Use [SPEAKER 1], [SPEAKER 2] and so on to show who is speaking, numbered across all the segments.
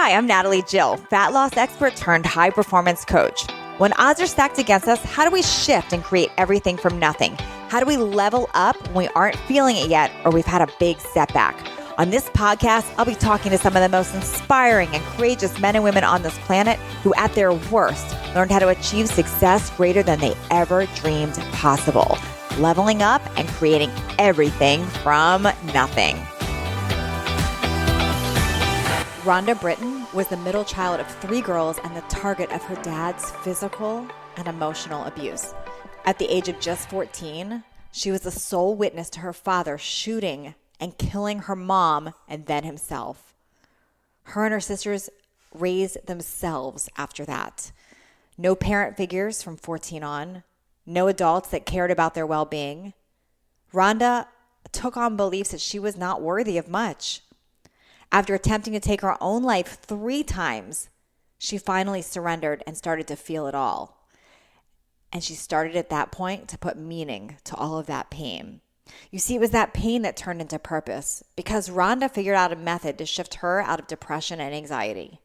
[SPEAKER 1] Hi, I'm Natalie Jill, fat loss expert turned high performance coach. When odds are stacked against us, how do we shift and create everything from nothing? How do we level up when we aren't feeling it yet or we've had a big setback? On this podcast, I'll be talking to some of the most inspiring and courageous men and women on this planet who at their worst learned how to achieve success greater than they ever dreamed possible, leveling up and creating everything from nothing. Rhonda Britten was the middle child of 3 girls and the target of her dad's physical and emotional abuse. At the age of just 14, she was the sole witness to her father shooting and killing her mom and then himself. Her and her sisters raised themselves after that. No parent figures from 14 on, no adults that cared about their well-being. Rhonda took on beliefs that she was not worthy of much. After attempting to take her own life 3 times, she finally surrendered and started to feel it all. And she started at that point to put meaning to all of that pain. You see, it was that pain that turned into purpose because Rhonda figured out a method to shift her out of depression and anxiety.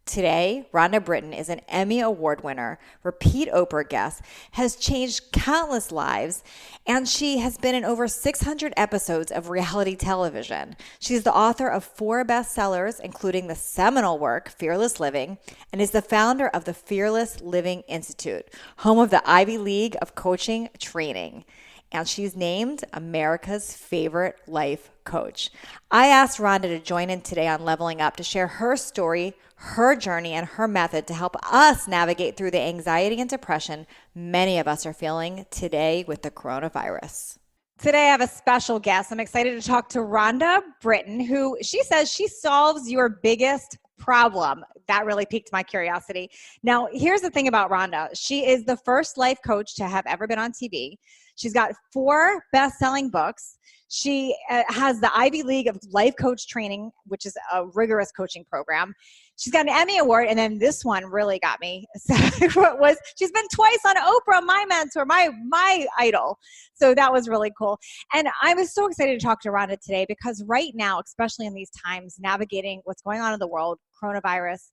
[SPEAKER 1] Today, Rhonda Britten is an Emmy Award-winner, repeat Oprah guest, has changed countless lives, and she has been in over 600 episodes of reality television. She's the author of 4 bestsellers, including the seminal work, Fearless Living, and is the founder of the Fearless Living Institute, home of the Ivy League of coaching training. And she's named America's favorite life coach. I asked Rhonda to join in today on Leveling Up to share her story, her journey, and her method to help us navigate through the anxiety and depression many of us are feeling today with the coronavirus. Today I have a special guest. I'm excited to talk to Rhonda Britten, who she says she solves your biggest problem. That really piqued my curiosity. Now, here's the thing about Rhonda. She is the first life coach to have ever been on TV. She's got 4 best-selling books. She has the Ivy League of Life Coach Training, which is a rigorous coaching program. She's got an Emmy Award, and then this one really got me. So she's been twice on Oprah, my mentor, my idol. So that was really cool. And I was so excited to talk to Rhonda today because right now, especially in these times, navigating what's going on in the world, coronavirus,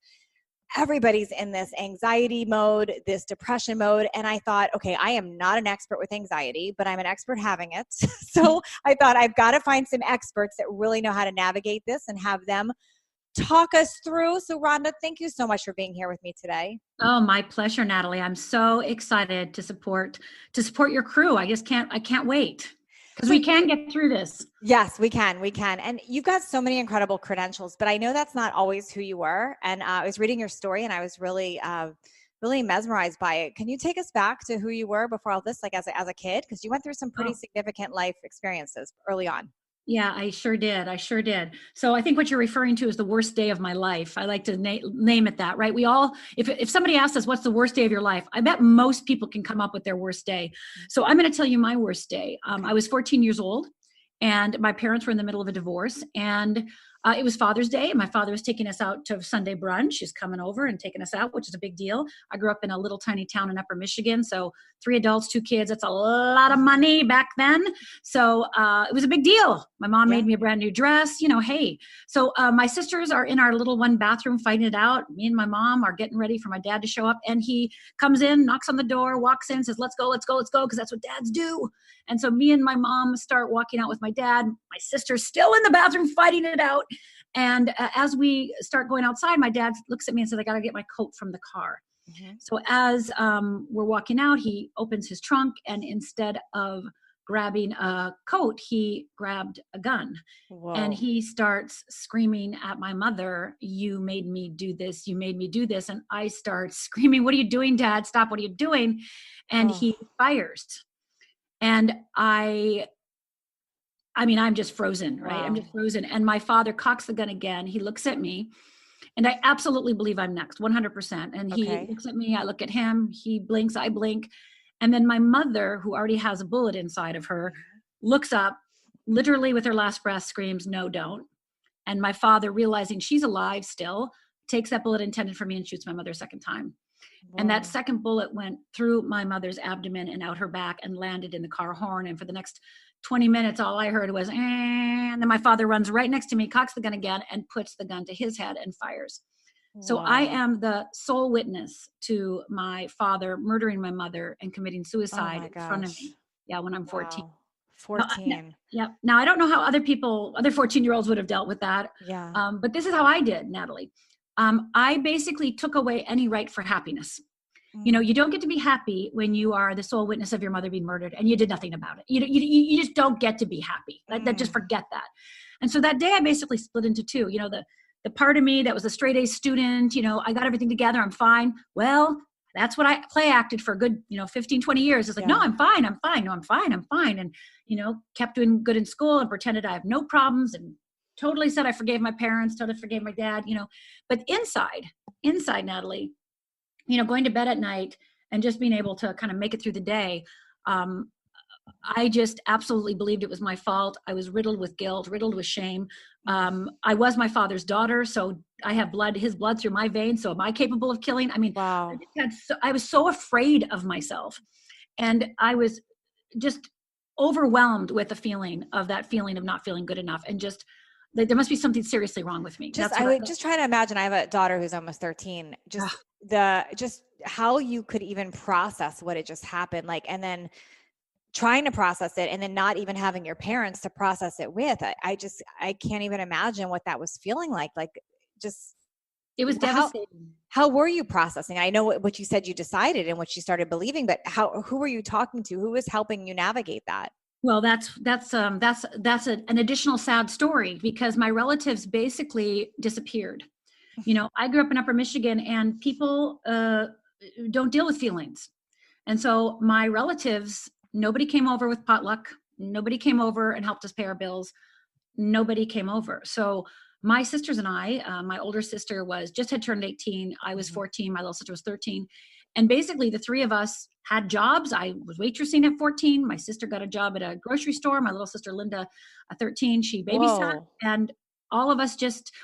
[SPEAKER 1] everybody's in this anxiety mode, this depression mode. And I thought, okay, I am not an expert with anxiety, but I'm an expert having it. So I thought I've got to find some experts that really know how to navigate this and have them talk us through. So Rhonda, thank you so much for being here with me today.
[SPEAKER 2] Oh, my pleasure, Natalie. I'm so excited to support your crew. I can't wait. Because we can get through this.
[SPEAKER 1] Yes, we can. And you've got so many incredible credentials, but I know that's not always who you were. And I was reading your story and I was really mesmerized by it. Can you take us back to who you were before all this, like as a kid? Because you went through some pretty significant life experiences early on.
[SPEAKER 2] Yeah, I sure did. So I think what you're referring to is the worst day of my life. I like to name it that, right? We all, if somebody asks us, what's the worst day of your life? I bet most people can come up with their worst day. So I'm going to tell you my worst day. I was 14 years old and my parents were in the middle of a divorce and it was Father's Day. My father was taking us out to Sunday brunch. He's coming over and taking us out, which is a big deal. I grew up in a little tiny town in Upper Michigan. So 3 adults, 2 kids. That's a lot of money back then. So it was a big deal. My mom made me a brand new dress, hey. So my sisters are in our little 1 bathroom fighting it out. Me and my mom are getting ready for my dad to show up. And he comes in, knocks on the door, walks in, says, let's go. Because that's what dads do. And so me and my mom start walking out with my dad. My sister's still in the bathroom fighting it out. And as we start going outside, my dad looks at me and says, I got to get my coat from the car. Mm-hmm. So as we're walking out, he opens his trunk and instead of grabbing a coat, he grabbed a gun. Whoa. And he starts screaming at my mother, you made me do this. And I start screaming, what are you doing, Dad? Stop. What are you doing? And he fires. And I'm just frozen, right? Wow. I'm just frozen. And my father cocks the gun again. He looks at me and I absolutely believe I'm next, 100%. And he looks at me, I look at him, he blinks, I blink. And then my mother, who already has a bullet inside of her, looks up, literally with her last breath screams, no, don't. And my father, realizing she's alive still, takes that bullet intended for me and shoots my mother a second time. Wow. And that second bullet went through my mother's abdomen and out her back and landed in the car horn. And for the next 20 minutes, all I heard was, and then my father runs right next to me, cocks the gun again, and puts the gun to his head and fires. So I
[SPEAKER 1] Wow.
[SPEAKER 2] am the sole witness to my father murdering my mother and committing
[SPEAKER 1] Oh
[SPEAKER 2] suicide
[SPEAKER 1] my
[SPEAKER 2] in front of
[SPEAKER 1] gosh.
[SPEAKER 2] me. Yeah, when I'm 14.
[SPEAKER 1] Wow.
[SPEAKER 2] Now,
[SPEAKER 1] 14.
[SPEAKER 2] yeah. Now I don't know how other 14-year-olds would have dealt with that.
[SPEAKER 1] Yeah.
[SPEAKER 2] But this is how I did, Natalie. I basically took away any right for happiness.
[SPEAKER 1] Mm.
[SPEAKER 2] You don't get to be happy when you are the sole witness of your mother being murdered and you did nothing about it. You just don't get to be happy. Just
[SPEAKER 1] Mm.
[SPEAKER 2] forget that. And so that day I basically split into two. The part of me that was a straight A student, I got everything together, I'm fine. Well, that's what I play acted for a good, 15, 20 years. It's like, no,
[SPEAKER 1] Yeah.
[SPEAKER 2] I'm fine. I'm fine. No, I'm fine. I'm fine. And, kept doing good in school and pretended I have no problems and totally said I forgave my parents, totally forgave my dad, but inside, Natalie, going to bed at night and just being able to kind of make it through the day. I just absolutely believed it was my fault. I was riddled with guilt, riddled with shame. I was my father's daughter, so I have his blood through my veins. So am I capable of killing? I mean,
[SPEAKER 1] Wow.
[SPEAKER 2] I was so afraid of myself. And I was just overwhelmed with the feeling of not feeling good enough. And just, there must be something seriously wrong with me.
[SPEAKER 1] I would just try to imagine, I have a daughter who's almost 13, just how you could even process what had just happened. And then trying to process it and then not even having your parents to process it with. I can't even imagine what that was feeling like. Just
[SPEAKER 2] it was devastating.
[SPEAKER 1] How were you processing? I know what you said you decided and what you started believing, but who were you talking to? Who was helping you navigate that?
[SPEAKER 2] Well, that's an additional sad story because my relatives basically disappeared. I grew up in Upper Michigan and people don't deal with feelings. And so my relatives, nobody came over with potluck. Nobody came over and helped us pay our bills. Nobody came over. So my sisters and I, my older sister had turned 18. I was 14. My little sister was 13. And basically the three of us had jobs. I was waitressing at 14. My sister got a job at a grocery store. My little sister, Linda, at 13, she babysat.
[SPEAKER 1] Whoa.
[SPEAKER 2] And all of us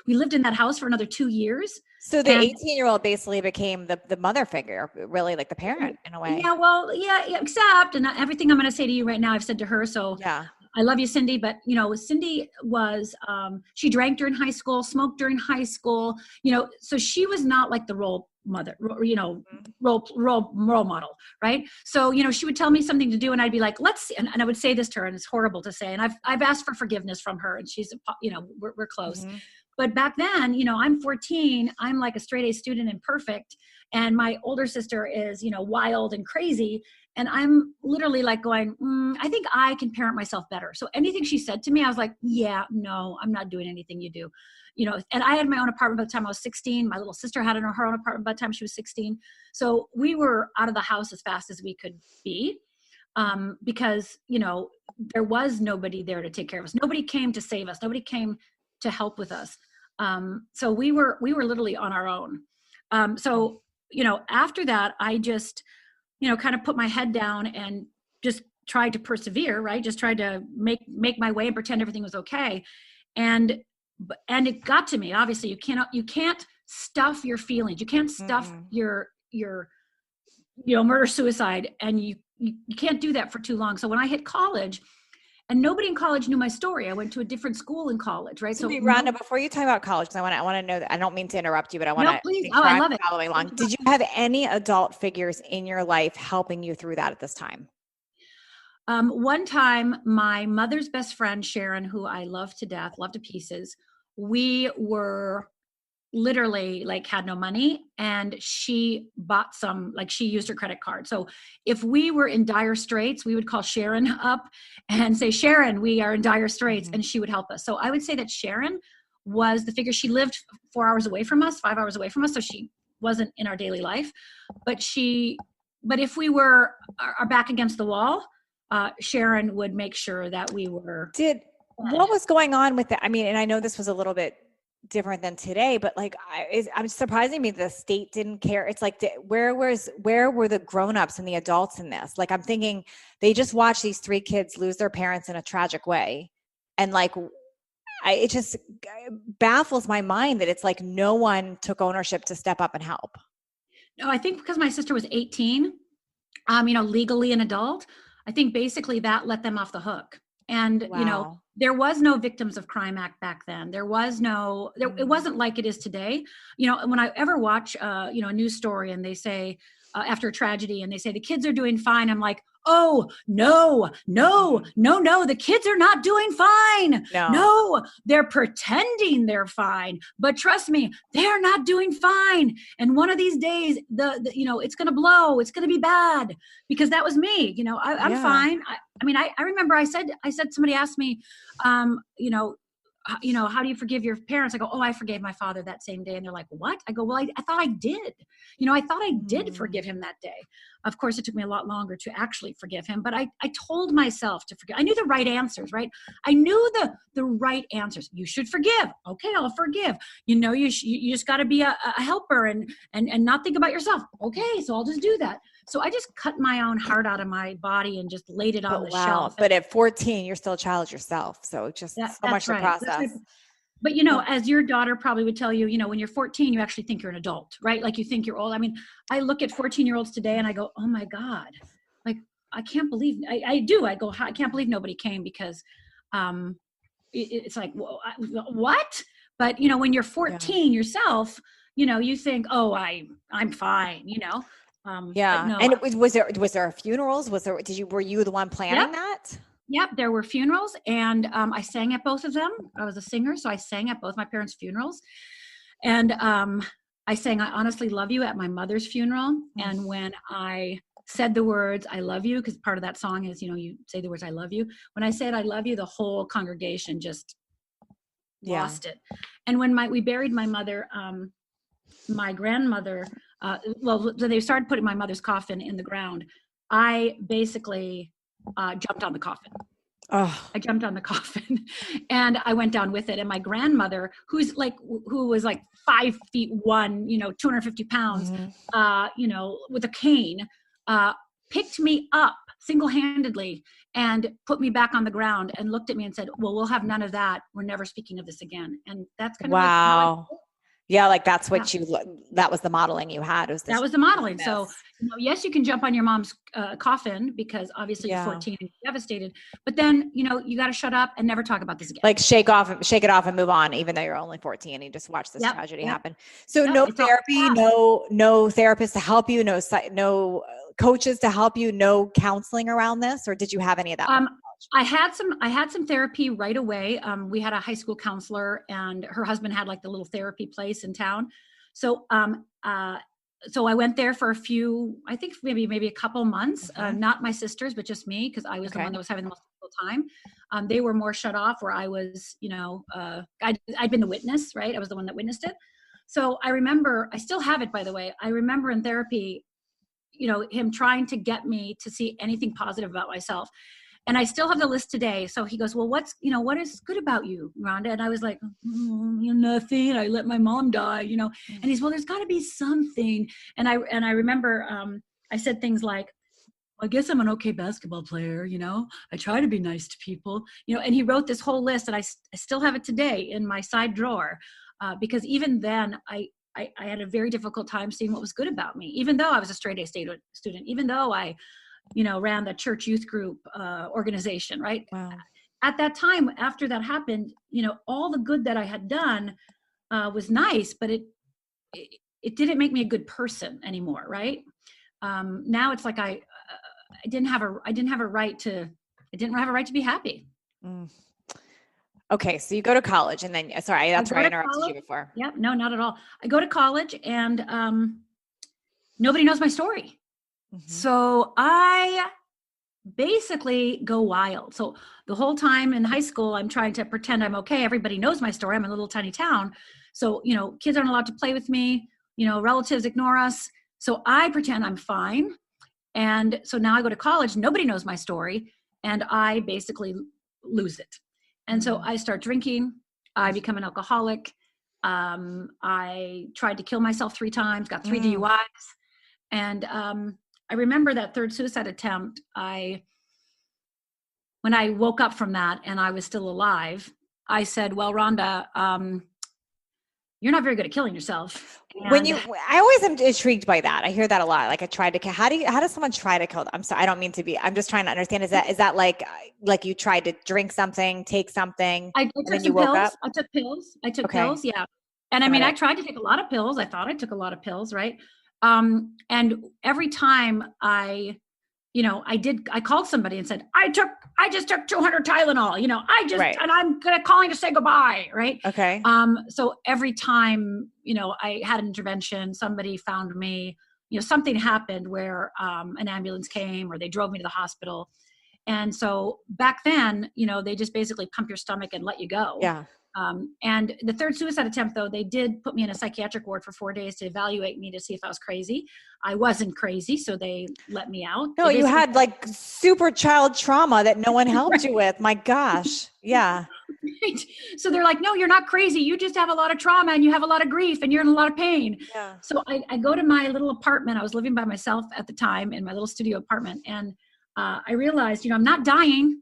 [SPEAKER 2] we lived in that house for another 2 years.
[SPEAKER 1] So the 18-year-old basically became the mother figure, really, like the parent in a way.
[SPEAKER 2] Yeah, well, yeah, except, and everything I'm going to say to you right now, I've said to her. So
[SPEAKER 1] yeah.
[SPEAKER 2] I love you, Cindy. But, Cindy was, she drank during high school, smoked during high school, so she was not like the role model, right? So, she would tell me something to do and I'd be like, let's see. And I would say this to her and it's horrible to say. And I've asked for forgiveness from her and she's, we're close. Mm-hmm. But back then, I'm 14, I'm like a straight A student and perfect. And my older sister is, wild and crazy. And I'm literally like going, I think I can parent myself better. So anything she said to me, I was like, yeah, no, I'm not doing anything you do. And I had my own apartment by the time I was 16. My little sister had her own apartment by the time she was 16. So we were out of the house as fast as we could be because, there was nobody there to take care of us. Nobody came to save us. Nobody came to help with us. So we were literally on our own. So, after that, I just, kind of put my head down and just tried to persevere, right? Just tried to make my way and pretend everything was okay. And it got to me. Obviously, you can't stuff your feelings. You can't stuff your murder, suicide, and you can't do that for too long. So when I hit college, and nobody in college knew my story. I went to a different school in college, right?
[SPEAKER 1] So Rhonda, before you talk about college, because I want to know that I don't mean to interrupt you, but I want to.
[SPEAKER 2] Please. I love it.
[SPEAKER 1] Following along. Did you have any adult figures in your life helping you through that at this time?
[SPEAKER 2] One time, my mother's best friend, Sharon, who I love to death, love to pieces, we were literally had no money and she bought she used her credit card. So if we were in dire straits, we would call Sharon up and say, Sharon, we are in dire straits, and she would help us. So I would say that Sharon was the figure. She lived 4 hours away from us, 5 hours away from us. So she wasn't in our daily life, but if we were our back against the wall, Sharon would make sure that we were.
[SPEAKER 1] What was going on with that? I mean, and I know this was a little bit different than today, but I'm surprising me the state didn't care. It's like, where were the grownups and the adults in this? I'm thinking they just watched these 3 kids lose their parents in a tragic way. And it just baffles my mind that it's no one took ownership to step up and help.
[SPEAKER 2] No, I think because my sister was 18, legally an adult, I think basically that let them off the hook. And,
[SPEAKER 1] Wow.
[SPEAKER 2] there was no Victims of Crime Act back then. There was no, it wasn't like it is today. When I ever watch, a news story and they say, after a tragedy and they say the kids are doing fine, I'm like, oh, no, the kids are not doing fine.
[SPEAKER 1] No.
[SPEAKER 2] No, they're pretending they're fine. But trust me, they're not doing fine. And one of these days, it's going to blow. It's going to be bad, because that was me. I'm fine. I remember I said, somebody asked me, how do you forgive your parents? I go, oh, I forgave my father that same day. And they're like, what? I go, well, I thought I did. I thought I did forgive him that day. Of course, it took me a lot longer to actually forgive him, but I told myself to forgive. I knew the right answers, right? I knew the right answers. You should forgive. Okay, I'll forgive. You just got to be a helper and not think about yourself. Okay, so I'll just do that. So I just cut my own heart out of my body and just laid it on the shelf.
[SPEAKER 1] But at 14, you're still a child yourself. So just so much to process.
[SPEAKER 2] But, as your daughter probably would tell you, when you're 14, you actually think you're an adult, right? Like you think you're old. I look at 14-year-olds today and I go, oh my God, like, I can't believe, I do. I go, I can't believe nobody came, because it's like, what? But, when you're 14 yourself, you think, oh, I'm fine,
[SPEAKER 1] Yeah. And was there funerals? Were you the one planning that?
[SPEAKER 2] Yep, there were funerals, and I sang at both of them. I was a singer, so I sang at both my parents' funerals. And I sang I Honestly Love You at my mother's funeral. And when I said the words, I love you, because part of that song is, you say the words, I love you. When I said I love you, the whole congregation just lost it. And when we buried my mother, my grandmother, they started putting my mother's coffin in the ground. I basically jumped on the coffin.
[SPEAKER 1] Oh.
[SPEAKER 2] I jumped on the coffin and I went down with it. And my grandmother, who was like 5'1", 250 pounds, with a cane, picked me up single-handedly and put me back on the ground and looked at me and said, well, we'll have none of that. We're never speaking of this again. And that's kind of
[SPEAKER 1] wow. Yeah, like that's what that was the modeling you had. That
[SPEAKER 2] was the modeling. So, yes, you can jump on your mom's coffin, because obviously you're 14 and you're devastated. But then, you got to shut up and never talk about this again.
[SPEAKER 1] Like shake it off and move on, even though you're only 14 and you just watch this tragedy happen. So no therapy, no therapist to help you, no coaches to help you, no counseling around this, or did you have any of that?
[SPEAKER 2] I had some therapy right away. We had a high school counselor, and her husband had like the little therapy place in town. So, so I went there for a few, I think maybe a couple months, not my sisters, but just me, because I was the one that was having the most difficult time. They were more shut off, where I was, I'd been the witness, right? I was the one that witnessed it. So I remember, I still have it, by the way. I remember in therapy, him trying to get me to see anything positive about myself. And I still have the list today. So he goes, well, what is good about you, Rhonda? And I was like, nothing. I let my mom die, And he's, well, there's got to be something. And I remember I said things like, I guess I'm an okay basketball player, I try to be nice to people, and he wrote this whole list, and I still have it today in my side drawer, because even then I had a very difficult time seeing what was good about me, even though I was a straight A student, even though I ran the church youth group organization, right?
[SPEAKER 1] Wow.
[SPEAKER 2] At that time, after that happened, all the good that I had done was nice, but it didn't make me a good person anymore, right? Now it's like I didn't have a right to be happy.
[SPEAKER 1] Okay, so you go to college, and then sorry, that's why I interrupted you before.
[SPEAKER 2] Yeah, no, not at all. I go to college, and nobody knows my story. So I basically go wild. So the whole time in high school, I'm trying to pretend I'm okay. Everybody knows my story. I'm in a little tiny town. So, kids aren't allowed to play with me. Relatives ignore us. So I pretend I'm fine. And so now I go to college. Nobody knows my story. And I basically lose it. And so I start drinking. I become an alcoholic. I tried to kill myself 3 times, got 3 DUIs. And I remember that third suicide attempt. When I woke up from that and I was still alive, I said, well, Rhonda, you're not very good at killing yourself.
[SPEAKER 1] I always am intrigued by that. I hear that a lot. Like I tried to, how does someone try to kill them? I'm sorry. I don't mean to be, I'm just trying to understand. Is that like you tried to drink something, take something,
[SPEAKER 2] I
[SPEAKER 1] and
[SPEAKER 2] took
[SPEAKER 1] then you
[SPEAKER 2] some
[SPEAKER 1] woke
[SPEAKER 2] pills.
[SPEAKER 1] up?
[SPEAKER 2] I took pills.
[SPEAKER 1] Okay.
[SPEAKER 2] Pills. Yeah. And I
[SPEAKER 1] Got
[SPEAKER 2] mean,
[SPEAKER 1] it.
[SPEAKER 2] I tried to take a lot of pills. I thought I took a lot of pills. Right. And every time I called somebody and said, I just took 200 Tylenol,
[SPEAKER 1] Right.
[SPEAKER 2] and I'm calling to say goodbye. Right.
[SPEAKER 1] Okay.
[SPEAKER 2] So every time, I had an intervention, somebody found me, something happened where, an ambulance came or they drove me to the hospital. And so back then, they just basically pump your stomach and let you go.
[SPEAKER 1] Yeah.
[SPEAKER 2] And the third suicide attempt, though, they did put me in a psychiatric ward for 4 days to evaluate me to see if I was crazy. I wasn't crazy, so they let me out.
[SPEAKER 1] No, you had like super child trauma that no one helped you with. My gosh. Yeah.
[SPEAKER 2] Right. So they're like, no, you're not crazy. You just have a lot of trauma and you have a lot of grief and you're in a lot of pain.
[SPEAKER 1] Yeah.
[SPEAKER 2] So I go to my little apartment. I was living by myself at the time in my little studio apartment. And I realized, I'm not dying.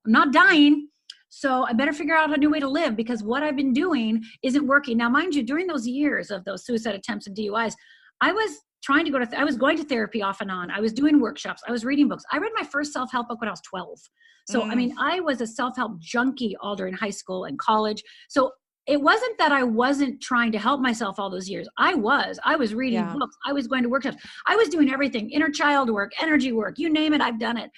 [SPEAKER 2] I'm not dying. So I better figure out a new way to live because what I've been doing isn't working. Now, mind you, during those years of those suicide attempts and DUIs, I was trying to I was going to therapy off and on. I was doing workshops. I was reading books. I read my first self-help book when I was 12. So, I mean, I was a self-help junkie all during high school and college. So it wasn't that I wasn't trying to help myself all those years. I was reading books. I was going to workshops. I was doing everything, inner child work, energy work, you name it. I've done it.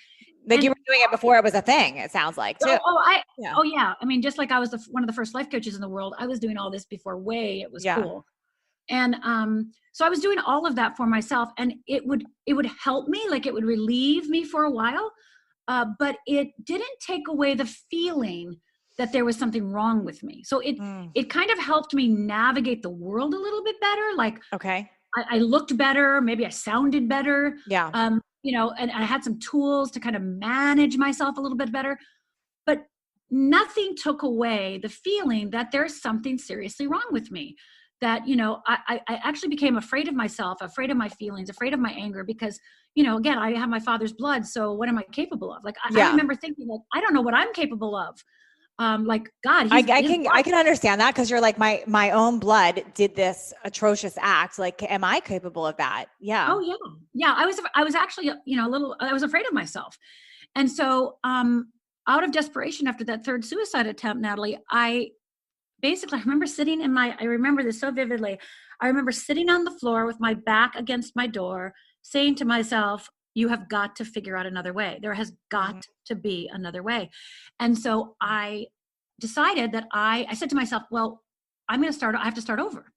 [SPEAKER 1] Like you were doing it before it was a thing, it sounds like, too.
[SPEAKER 2] Oh yeah. I mean, just like I was one of the first life coaches in the world, I was doing all this before it was cool. And so I was doing all of that for myself, and it would help me, like it would relieve me for a while, but it didn't take away the feeling that there was something wrong with me. So it kind of helped me navigate the world a little bit better. Like,
[SPEAKER 1] okay,
[SPEAKER 2] I looked better, maybe I sounded better.
[SPEAKER 1] Yeah.
[SPEAKER 2] And I had some tools to kind of manage myself a little bit better, but nothing took away the feeling that there's something seriously wrong with me. That, I actually became afraid of myself, afraid of my feelings, afraid of my anger, because, again, I have my father's blood. So what am I capable of? Like, I remember thinking, like, I don't know what I'm capable of. Like, God,
[SPEAKER 1] I can understand that, because you're like, my own blood did this atrocious act. Like, am I capable of that? Yeah.
[SPEAKER 2] Oh yeah. Yeah. I was actually, I was afraid of myself. And so, out of desperation after that third suicide attempt, Natalie, I remember I remember this so vividly. I remember sitting on the floor with my back against my door, saying to myself, you have got to figure out another way. There has got to be another way. And so I decided that I said to myself, well, I have to start over.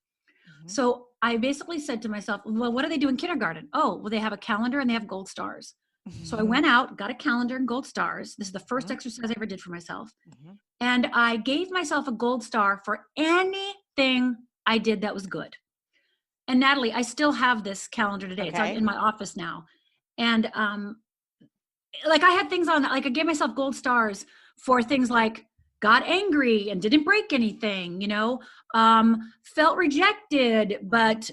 [SPEAKER 2] So I basically said to myself, well, what do they do in kindergarten? Oh, well, they have a calendar and they have gold stars. So I went out, got a calendar and gold stars. This is the first exercise I ever did for myself. And I gave myself a gold star for anything I did that was good. And Natalie, I still have this calendar today. Okay. It's in my office now. And like I had things on, like I gave myself gold stars for things like got angry and didn't break anything, felt rejected, but,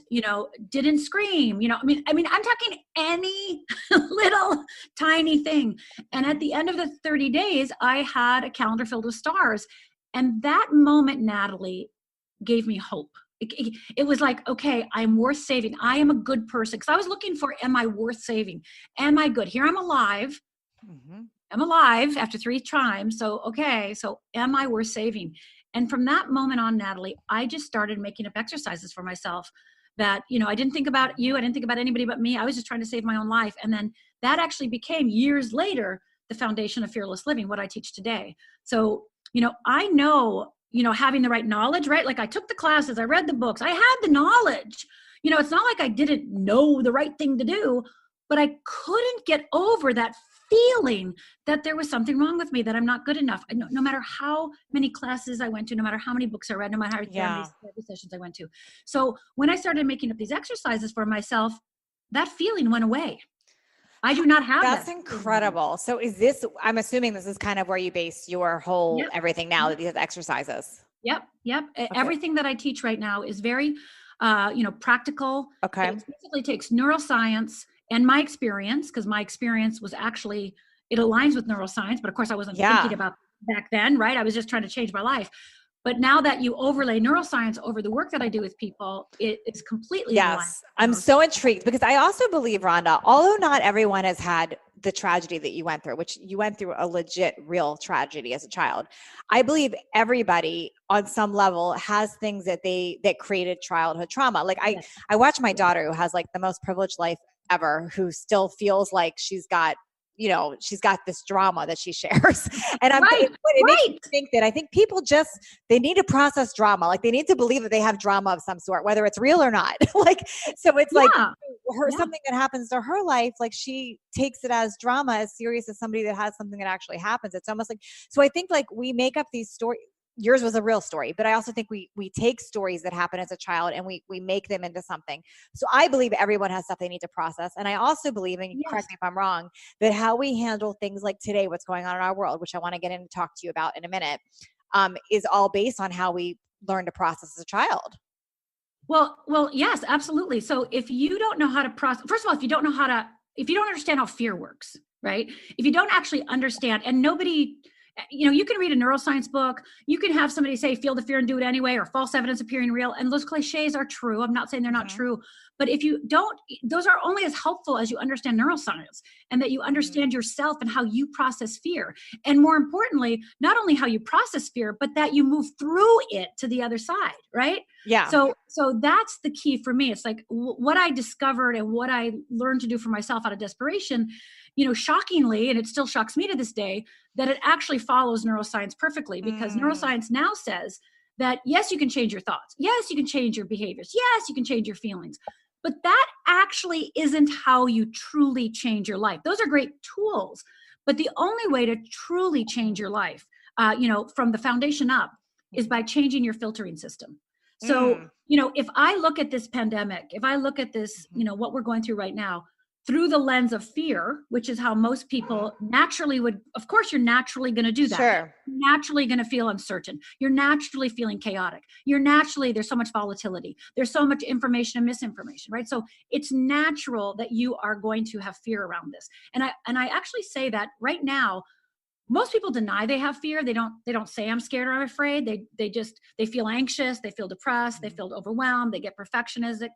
[SPEAKER 2] didn't scream, I mean, I'm talking any little tiny thing. And at the end of the 30 days, I had a calendar filled with stars. And that moment, Natalie, gave me hope. It was like, okay, I'm worth saving. I am a good person. Because I was looking for, am I worth saving? Am I good? Here I'm alive. I'm alive after 3 times. So, okay, so am I worth saving? And from that moment on, Natalie, I just started making up exercises for myself that, I didn't think about you. I didn't think about anybody but me. I was just trying to save my own life. And then that actually became, years later, the foundation of fearless living, what I teach today. So, I know, having the right knowledge, right? Like I took the classes, I read the books, I had the knowledge. It's not like I didn't know the right thing to do, but I couldn't get over that feeling that there was something wrong with me, that I'm not good enough. No matter how many classes I went to, no matter how many books I read, no matter how many therapy sessions I went to. So when I started making up these exercises for myself, that feeling went away. I do not have that.
[SPEAKER 1] That's incredible. So I'm assuming this is kind of where you base your whole everything now, these exercises.
[SPEAKER 2] Yep. Okay. Everything that I teach right now is very, practical.
[SPEAKER 1] Okay.
[SPEAKER 2] It basically takes neuroscience and my experience, because my experience was actually, it aligns with neuroscience, but of course I wasn't thinking about back then, right? I was just trying to change my life. But now that you overlay neuroscience over the work that I do with people, it's completely in line.
[SPEAKER 1] Yes. I'm so intrigued because I also believe, Rhonda, although not everyone has had the tragedy that you went through, which you went through a legit, real tragedy as a child, I believe everybody on some level has things that created childhood trauma. Like I watch my daughter who has like the most privileged life ever, who still feels like she's got this drama that she shares. And it makes me think that I think people they need to process drama. Like they need to believe that they have drama of some sort, whether it's real or not. Like, so it's like something that happens to her life, like she takes it as drama, as serious as somebody that has something that actually happens. It's almost like, so I think like we make up these stories. Yours was a real story, but I also think we take stories that happen as a child and we make them into something. So I believe everyone has stuff they need to process. And I also believe, and correct me if I'm wrong, that how we handle things like today, what's going on in our world, which I want to get in and talk to you about in a minute, is all based on how we learn to process as a child.
[SPEAKER 2] Well, yes, absolutely. So if you don't know how to process, first of all, if you don't understand how fear works, right? If you don't actually understand, and nobody, you can read a neuroscience book, you can have somebody say, feel the fear and do it anyway, or false evidence appearing real. And those cliches are true. I'm not saying they're not true, but if you don't, those are only as helpful as you understand neuroscience and that you understand yourself and how you process fear. And more importantly, not only how you process fear, but that you move through it to the other side, right?
[SPEAKER 1] Yeah.
[SPEAKER 2] So that's the key for me. It's like what I discovered and what I learned to do for myself out of desperation, shockingly, and it still shocks me to this day, that it actually follows neuroscience perfectly, because neuroscience now says that, yes, you can change your thoughts. Yes, you can change your behaviors. Yes, you can change your feelings. But that actually isn't how you truly change your life. Those are great tools. But the only way to truly change your life, from the foundation up, is by changing your filtering system. So, if I look at this pandemic, if I look at this, what we're going through right now, through the lens of fear, which is how most people naturally would, of course, you're naturally going to do that.
[SPEAKER 1] Sure.
[SPEAKER 2] You're naturally going to feel uncertain. You're naturally feeling chaotic. There's so much volatility. There's so much information and misinformation, right? So it's natural that you are going to have fear around this. And I actually say that right now, most people deny they have fear. They don't say I'm scared or I'm afraid. They feel anxious. They feel depressed. They feel overwhelmed. They get perfectionistic.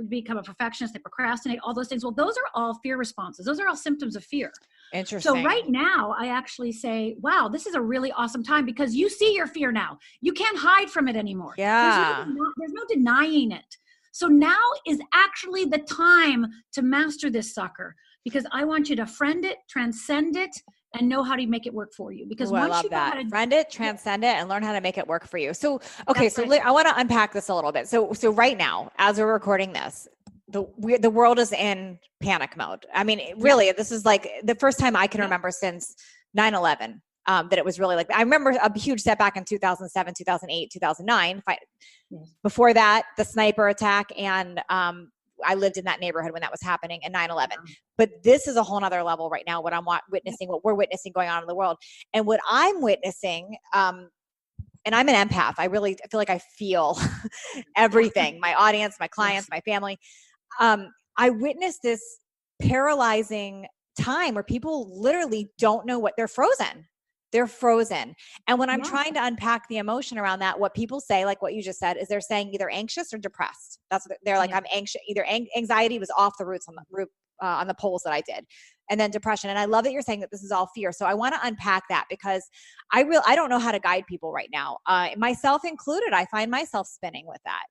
[SPEAKER 2] Become a perfectionist, they procrastinate, all those things. Well, those are all fear responses. Those are all symptoms of fear.
[SPEAKER 1] Interesting.
[SPEAKER 2] So right now, I actually say, wow, this is a really awesome time, because you see your fear now. You can't hide from it anymore.
[SPEAKER 1] Yeah.
[SPEAKER 2] There's no denying it. So now is actually the time to master this sucker, because I want you to friend it, transcend it, and know how to make it work for you. Because once
[SPEAKER 1] I love
[SPEAKER 2] you
[SPEAKER 1] that.
[SPEAKER 2] know how to
[SPEAKER 1] friend it, transcend it, and learn how to make it work for you. So, okay. I want to unpack this a little bit. So right now, as we're recording this, the world is in panic mode. I mean, really, this is like the first time I can remember since 9/11 that it was really like, I remember a huge setback in 2007, 2008, 2009. Before that, the sniper attack, and I lived in that neighborhood when that was happening, and 9/11. But this is a whole nother level right now, what what we're witnessing going on in the world. And what I'm witnessing, and I'm an empath. I feel like I feel everything, my audience, my clients, my family. I witnessed this paralyzing time where people literally don't know what they're frozen. They're frozen. And when I'm trying to unpack the emotion around that, what people say, like what you just said, is they're saying either anxious or depressed. That's what they're like, I'm anxious. Either anxiety was off the roots on the polls that I did. And then depression. And I love that you're saying that this is all fear. So I want to unpack that, because I don't know how to guide people right now. Myself included. I find myself spinning with that.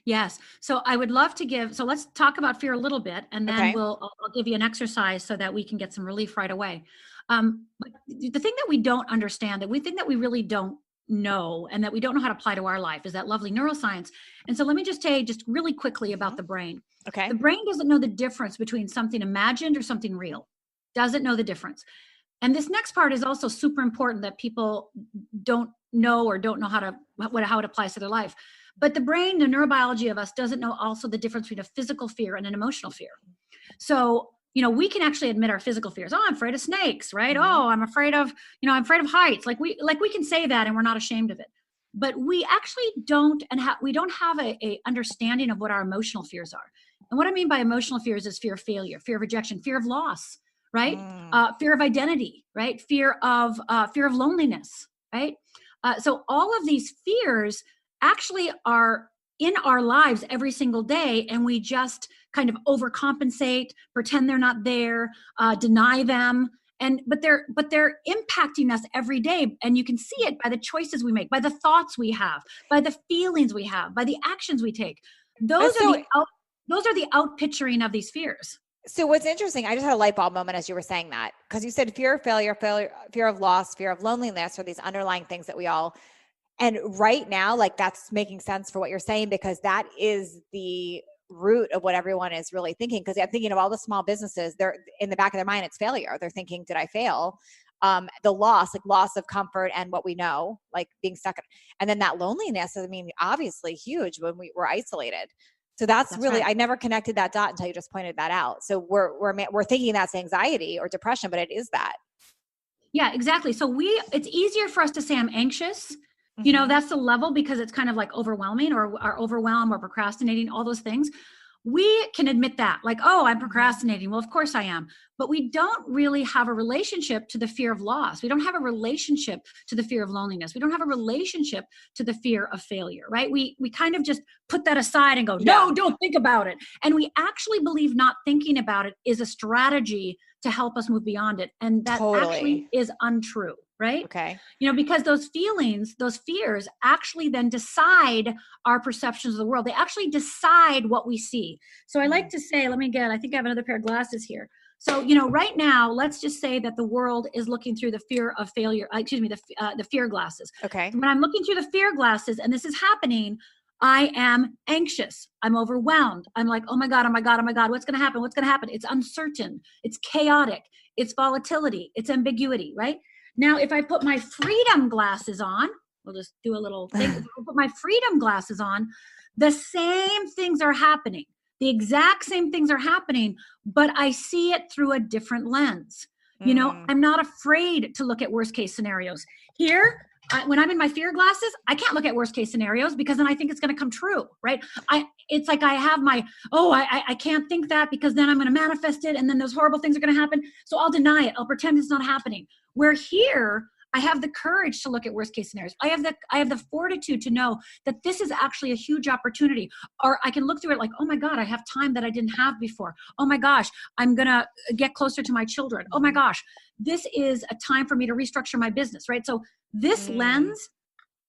[SPEAKER 2] Yes. So I would love to so let's talk about fear a little bit, and then I'll give you an exercise so that we can get some relief right away. But the thing that we don't understand, that we think that we really don't know, and that we don't know how to apply to our life, is that lovely neuroscience. And so let me just tell you just really quickly about the brain.
[SPEAKER 1] Okay.
[SPEAKER 2] The brain doesn't know the difference between something imagined or something real. Doesn't know the difference. And this next part is also super important, that people don't know or don't know how it applies to their life. But the brain, the neurobiology of us, doesn't know also the difference between a physical fear and an emotional fear. So, we can actually admit our physical fears. Oh, I'm afraid of snakes, right? Oh, I'm afraid of heights. Like we can say that, and we're not ashamed of it. But we actually don't, we don't have a understanding of what our emotional fears are. And what I mean by emotional fears is fear of failure, fear of rejection, fear of loss, right? Fear of identity, right? Fear of loneliness, right? So all of these fears actually are in our lives every single day, and we just kind of overcompensate, pretend they're not there, deny them. But they're impacting us every day, and you can see it by the choices we make, by the thoughts we have, by the feelings we have, by the actions we take. Those are the outpicturing of these fears.
[SPEAKER 1] So what's interesting, I just had a light bulb moment as you were saying that, because you said fear of failure, fear of loss, fear of loneliness, or these underlying things that we all, and right now, like that's making sense for what you're saying, because that is the root of what everyone is really thinking. Because I'm thinking of all the small businesses, they're in the back of their mind, it's failure. They're thinking, did I fail? The loss of comfort and what we know, like being stuck. And then that loneliness, I mean, obviously huge when we were isolated. So that's really, right. I never connected that dot until you just pointed that out. So we're thinking that's anxiety or depression, but it is that.
[SPEAKER 2] Yeah, exactly. So it's easier for us to say I'm anxious. You know, that's the level, because it's kind of like overwhelming or overwhelmed or procrastinating, all those things. We can admit that, like, oh, I'm procrastinating. Well, of course I am. But we don't really have a relationship to the fear of loss. We don't have a relationship to the fear of loneliness. We don't have a relationship to the fear of failure, right? We kind of just put that aside and go, no, don't think about it. And we actually believe not thinking about it is a strategy to help us move beyond it. And that actually is untrue, right?
[SPEAKER 1] Okay.
[SPEAKER 2] You know, because those feelings, those fears actually then decide our perceptions of the world. They actually decide what we see. So I like to say, I think I have another pair of glasses here. So, you know, right now, let's just say that the world is looking through the fear of failure, the fear glasses.
[SPEAKER 1] Okay.
[SPEAKER 2] When I'm looking through the fear glasses and this is happening, I am anxious. I'm overwhelmed. I'm like, oh my God, what's going to happen? What's going to happen? It's uncertain. It's chaotic. It's volatility. It's ambiguity, right? Now, if I put my freedom glasses on, we'll just do a little thing. If I put my freedom glasses on, the same things are happening. The exact same things are happening, but I see it through a different lens. You know, I'm not afraid to look at worst case scenarios. Here, when I'm in my fear glasses, I can't look at worst case scenarios, because then I think it's going to come true, right? It's like I have I can't think that, because then I'm going to manifest it, and then those horrible things are going to happen. So I'll deny it. I'll pretend it's not happening. Where here, I have the courage to look at worst case scenarios. I have the fortitude to know that this is actually a huge opportunity. Or I can look through it like, oh my God, I have time that I didn't have before. Oh my gosh, I'm going to get closer to my children. Oh my gosh, this is a time for me to restructure my business, right? So this lens,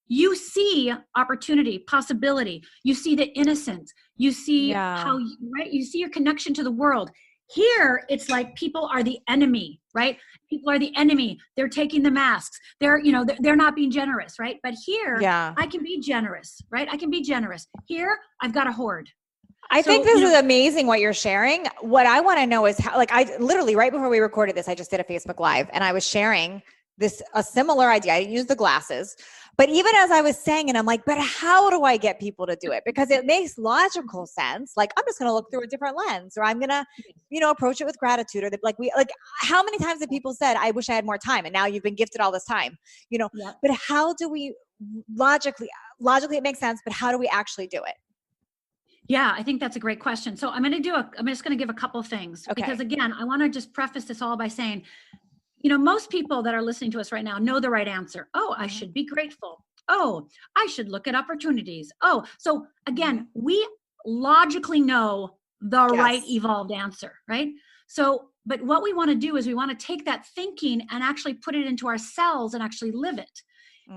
[SPEAKER 2] you see opportunity, possibility. You see the innocence. You see you see your connection to the world. Here, it's like people are the enemy, right? People are the enemy. They're taking the masks. They're not being generous, right? But here, I can be generous, right? I can be generous. Here, I've got a hoard.
[SPEAKER 1] I think this is amazing what you're sharing. What I want to know is how, like, I literally, right before we recorded this, I just did a Facebook Live and I was sharing a similar idea. I didn't use the glasses, but even as I was saying it, I'm like, but how do I get people to do it? Because it makes logical sense. Like, I'm just going to look through a different lens, or I'm going to, approach it with gratitude, or how many times have people said, I wish I had more time, and now you've been gifted all this time, but how do we logically, it makes sense, but how do we actually do it?
[SPEAKER 2] Yeah, I think that's a great question. So I'm just going to give a couple of things, because again, I want to just preface this all by saying, most people that are listening to us right now know the right answer. Oh, I should be grateful. Oh, I should look at opportunities. Oh, so again, we logically know the right evolved answer, right? So, but what we want to do is we want to take that thinking and actually put it into our cells and actually live it.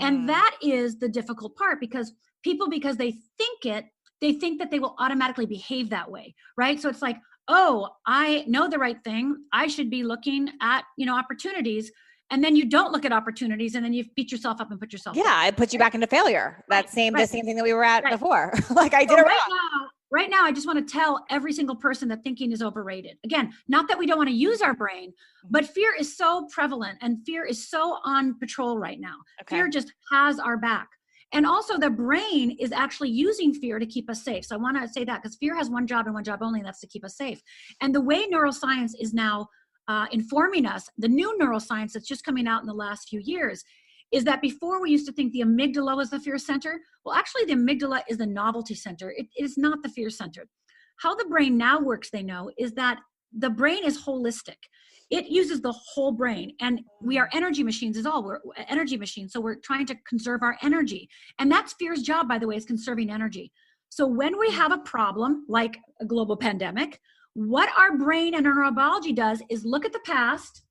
[SPEAKER 2] And that is the difficult part, because people, because they think that they will automatically behave that way, right? So it's like, oh, I know the right thing. I should be looking at, opportunities. And then you don't look at opportunities, and then you beat yourself up and put yourself
[SPEAKER 1] down. It puts you back into failure. The same thing that we were at before. Like I did it wrong.
[SPEAKER 2] Right now, I just want to tell every single person that thinking is overrated. Again, not that we don't want to use our brain, but fear is so prevalent and fear is so on patrol right now. Fear just has our back. And also the brain is actually using fear to keep us safe. So I want to say that, because fear has one job and one job only, and that's to keep us safe. And the way neuroscience is now informing us, the new neuroscience that's just coming out in the last few years, is that before we used to think the amygdala was the fear center. Well, actually the amygdala is the novelty center. It is not the fear center. How the brain now works, they know, is that the brain is holistic. It uses the whole brain, and we are energy machines we're energy machines. So we're trying to conserve our energy. And that's fear's job, by the way, is conserving energy. So when we have a problem like a global pandemic, what our brain and our neurobiology does is look at the past,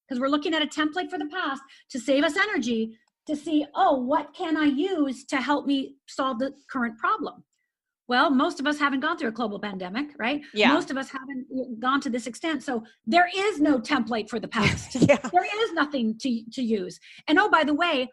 [SPEAKER 2] because we're looking at a template for the past to save us energy, to see, oh, what can I use to help me solve the current problem? Well, most of us haven't gone through a global pandemic, right?
[SPEAKER 1] Yeah.
[SPEAKER 2] Most of us haven't gone to this extent. So there is no template for the past.
[SPEAKER 1] Yeah.
[SPEAKER 2] There is nothing to use. And oh, by the way,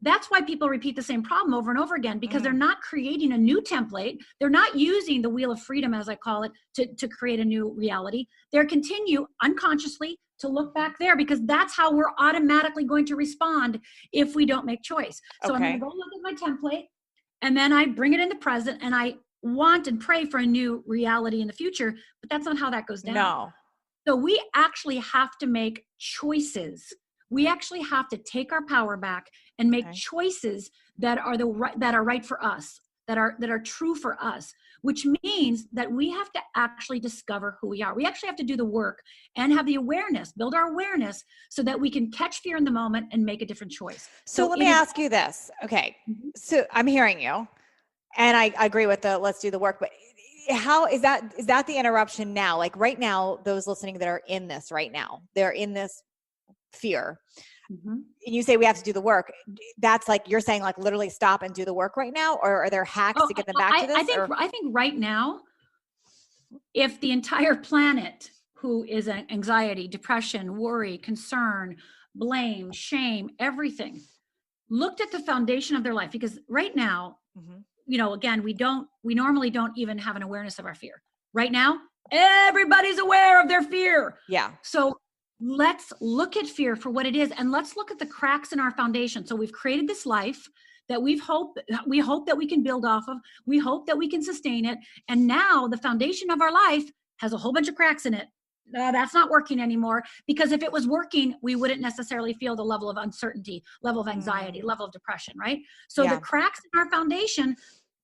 [SPEAKER 2] that's why people repeat the same problem over and over again, because they're not creating a new template. They're not using the wheel of freedom, as I call it, to create a new reality. They're continue unconsciously to look back there, because that's how we're automatically going to respond if we don't make choice. So I'm going to go look at my template, and then I bring it in the present, and I want and pray for a new reality in the future, but that's not how that goes down.
[SPEAKER 1] No.
[SPEAKER 2] So we actually have to make choices. We actually have to take our power back and make choices that are right for us, that are true for us, which means that we have to actually discover who we are. We actually have to do the work and have the awareness, build our awareness, so that we can catch fear in the moment and make a different choice.
[SPEAKER 1] So let me ask you this. Okay. So I'm hearing you, and I agree with the let's do the work, but how is that the interruption now? Like right now, those listening that are in this right now, they're in this fear. And you say we have to do the work. That's like, you're saying like literally stop and do the work right now, or are there hacks to get them back to this?
[SPEAKER 2] I think right now, if the entire planet, who is anxiety, depression, worry, concern, blame, shame, everything, looked at the foundation of their life, because right now, again, we normally don't even have an awareness of our fear. Right now, everybody's aware of their fear.
[SPEAKER 1] Yeah.
[SPEAKER 2] So let's look at fear for what it is, and let's look at the cracks in our foundation. So we've created this life that we hope that we can build off of. We hope that we can sustain it. And now the foundation of our life has a whole bunch of cracks in it. That's not working anymore, because if it was working, we wouldn't necessarily feel the level of uncertainty, level of anxiety, level of depression, right? So the cracks in our foundation,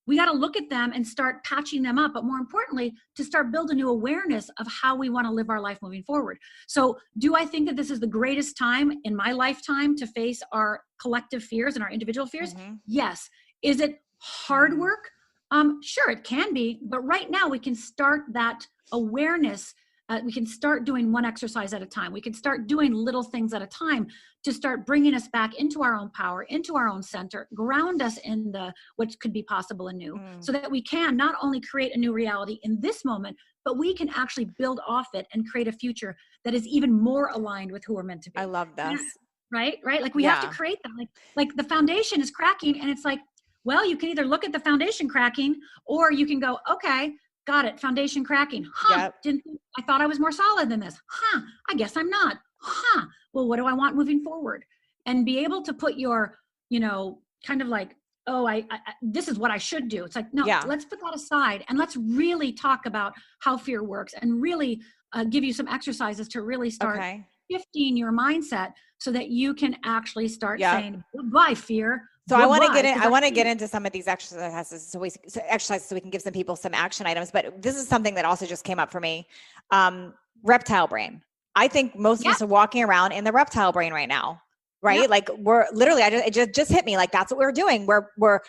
[SPEAKER 2] we got to look at them and start patching them up. But more importantly, to start building a new awareness of how we want to live our life moving forward. So do I think that this is the greatest time in my lifetime to face our collective fears and our individual fears? Yes. Is it hard work? Sure, it can be. But right now we can start that awareness. We can start doing one exercise at a time. We can start doing little things at a time to start bringing us back into our own power, into our own center, ground us in what could be possible and new, so that we can not only create a new reality in this moment, but we can actually build off it and create a future that is even more aligned with who we're meant to be.
[SPEAKER 1] I love this.
[SPEAKER 2] Right? Like we have to create that. Like the foundation is cracking, and it's like, well, you can either look at the foundation cracking, or you can go, okay, got it. Foundation cracking. I thought I was more solid than this. I guess I'm not. Well, what do I want moving forward? And be able to put your, kind of like, oh, this is what I should do. It's like, no, let's put that aside, and let's really talk about how fear works, and really give you some exercises to really start shifting your mindset, so that you can actually start saying goodbye, fear.
[SPEAKER 1] So I want to get into some of these exercises so we can give some people some action items. But this is something that also just came up for me. Reptile brain. I think most of us are walking around in the reptile brain right now, right? Yep. Like we're literally, it just hit me. Like that's what we're doing. We're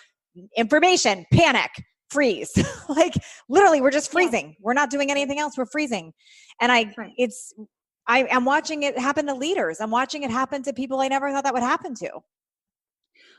[SPEAKER 1] information, panic, freeze. Like literally we're just freezing. We're not doing anything else. We're freezing. And I'm watching it happen to leaders. I'm watching it happen to people I never thought that would happen to.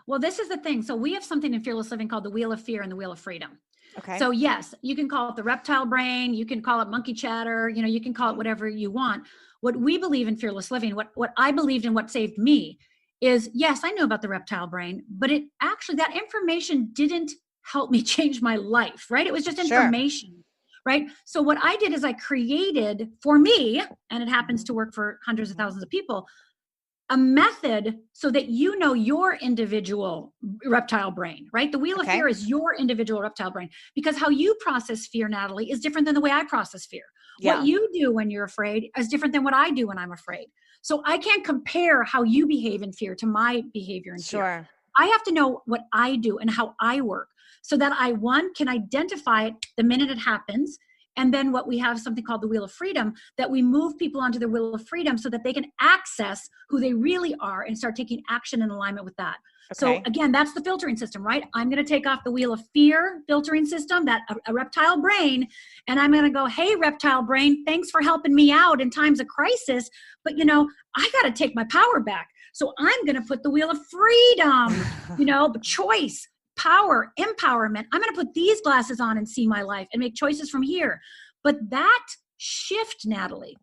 [SPEAKER 2] Well, this is the thing. So we have something in Fearless Living called the Wheel of Fear and the Wheel of Freedom.
[SPEAKER 1] Okay.
[SPEAKER 2] So yes, you can call it the reptile brain. You can call it monkey chatter. You can call it whatever you want. What we believe in Fearless Living, what I believed in, what saved me is, yes, I knew about the reptile brain, but it actually, that information didn't help me change my life, right? It was just information, right? So what I did is I created for me, and it happens to work for hundreds of thousands of people, a method so that your individual reptile brain, right? The Wheel of Fear is your individual reptile brain, because how you process fear, Natalie, is different than the way I process fear. Yeah. What you do when you're afraid is different than what I do when I'm afraid. So I can't compare how you behave in fear to my behavior in fear. I have to know what I do and how I work, so that I, one, can identify it the minute it happens, And then what we have is something called the Wheel of Freedom, that we move people onto the Wheel of Freedom so that they can access who they really are and start taking action in alignment with that. So again, that's the filtering system, right? I'm going to take off the Wheel of Fear filtering system, that a reptile brain, and I'm going to go, hey, reptile brain, thanks for helping me out in times of crisis, but I got to take my power back. So I'm going to put the Wheel of Freedom, choice, power, empowerment. I'm going to put these glasses on and see my life and make choices from here. But that shift, Natalie,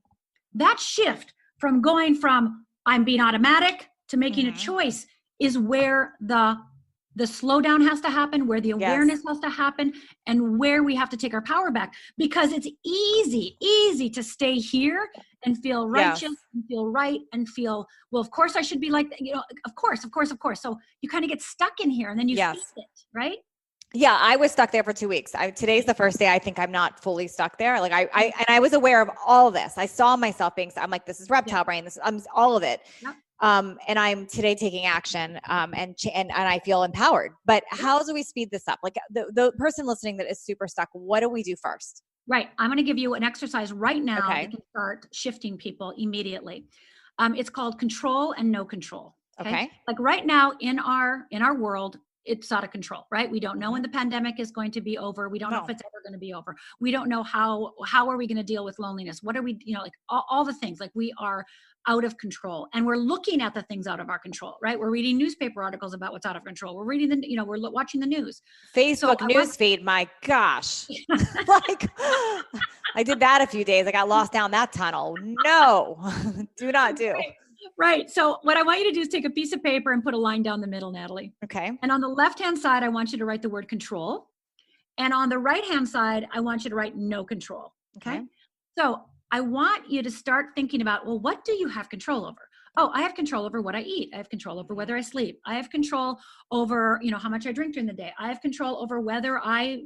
[SPEAKER 2] that shift from going from I'm being automatic to making a choice is where the slowdown has to happen, where the awareness has to happen, and where we have to take our power back. Because it's easy to stay here and feel righteous and feel right and feel, well, of course I should be like, of course. So you kind of get stuck in here and then you feel it, right?
[SPEAKER 1] Yeah, I was stuck there for 2 weeks. Today's the first day I think I'm not fully stuck there. Like I was aware of all this. I saw myself I'm like, this is reptile brain. This is all of it. Yep. And I'm today taking action, and I feel empowered. But how do we speed this up? Like the person listening that is super stuck, what do we do first?
[SPEAKER 2] Right. I'm going to give you an exercise right now that can start shifting people immediately. It's called control and no control. Okay. Like right now in our world, it's out of control, right? We don't know when the pandemic is going to be over. We don't know if it's ever going to be over. We don't know how are we going to deal with loneliness? What are we, like all the things, like we are out of control, and we're looking at the things out of our control, right? We're reading newspaper articles about what's out of control. We're reading we're watching the news.
[SPEAKER 1] Facebook news feed, my gosh. Like I did that a few days. I got lost down that tunnel. No, do not do.
[SPEAKER 2] Right. So what I want you to do is take a piece of paper and put a line down the middle, Natalie.
[SPEAKER 1] Okay.
[SPEAKER 2] And on the left-hand side, I want you to write the word control. And on the right-hand side, I want you to write no control. Okay. So I want you to start thinking about, well, what do you have control over? Oh, I have control over what I eat. I have control over whether I sleep. I have control over, how much I drink during the day. I have control over whether I,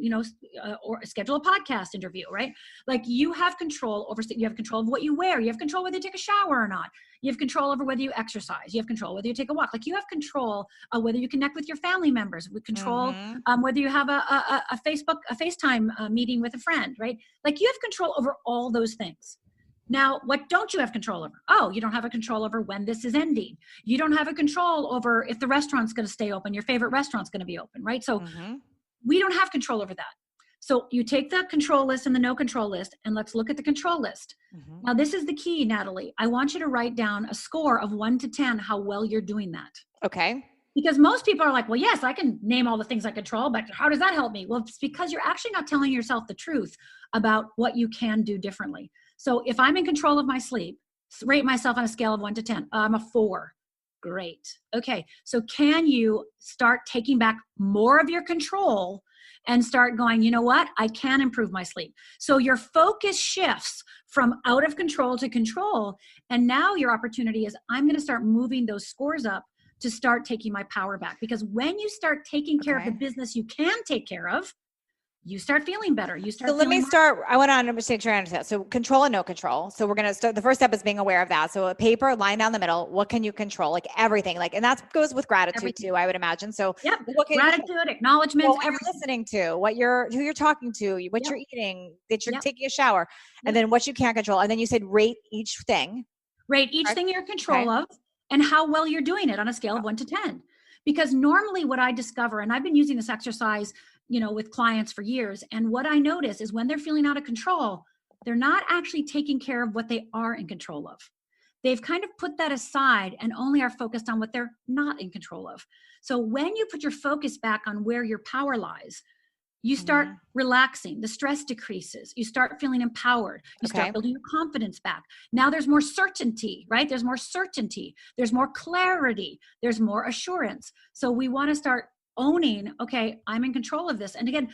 [SPEAKER 2] or schedule a podcast interview, right? Like you have control over of what you wear. You have control whether you take a shower or not. You have control over whether you exercise. You have control whether you take a walk. Like you have control whether you connect with your family members. We control whether you have a FaceTime meeting with a friend, right? Like you have control over all those things. Now, what don't you have control over? Oh, you don't have a control over when this is ending. You don't have a control over if the restaurant's going to stay open, your favorite restaurant's going to be open, right? So we don't have control over that. So you take the control list and the no control list, and let's look at the control list. Now, this is the key, Natalie. I want you to write down a score of 1 to 10, how well you're doing that.
[SPEAKER 1] Okay.
[SPEAKER 2] Because most people are like, well, yes, I can name all the things I control, but how does that help me? Well, it's because you're actually not telling yourself the truth about what you can do differently. So if I'm in control of my sleep, rate myself on a scale of 1 to 10. I'm a 4. Great. Okay. So can you start taking back more of your control and start going, you know what? I can improve my sleep. So your focus shifts from out of control to control. And now your opportunity is I'm going to start moving those scores up to start taking my power back. Because when you start taking care of the business you can take care of, you start feeling better.
[SPEAKER 1] So let me start. I want to understand. So control and no control. So we're going to start. The first step is being aware of that. So a paper, line down the middle. What can you control? Like everything. And that goes with gratitude too, I would imagine. So
[SPEAKER 2] gratitude, acknowledgement,
[SPEAKER 1] what you're listening to, who you're talking to, what you're eating, that you're taking a shower, and then what you can't control. And then you said rate each thing.
[SPEAKER 2] Rate each thing you're in control of and how well you're doing it on a scale of 1 to 10. Because normally what I discover, and I've been using this exercise with clients for years. And what I notice is when they're feeling out of control, they're not actually taking care of what they are in control of. They've kind of put that aside and only are focused on what they're not in control of. So when you put your focus back on where your power lies, you start relaxing, the stress decreases, you start feeling empowered, you start building your confidence back. Now there's more certainty, right? There's more certainty, there's more clarity, there's more assurance. So we want to start owning, okay, I'm in control of this. And again,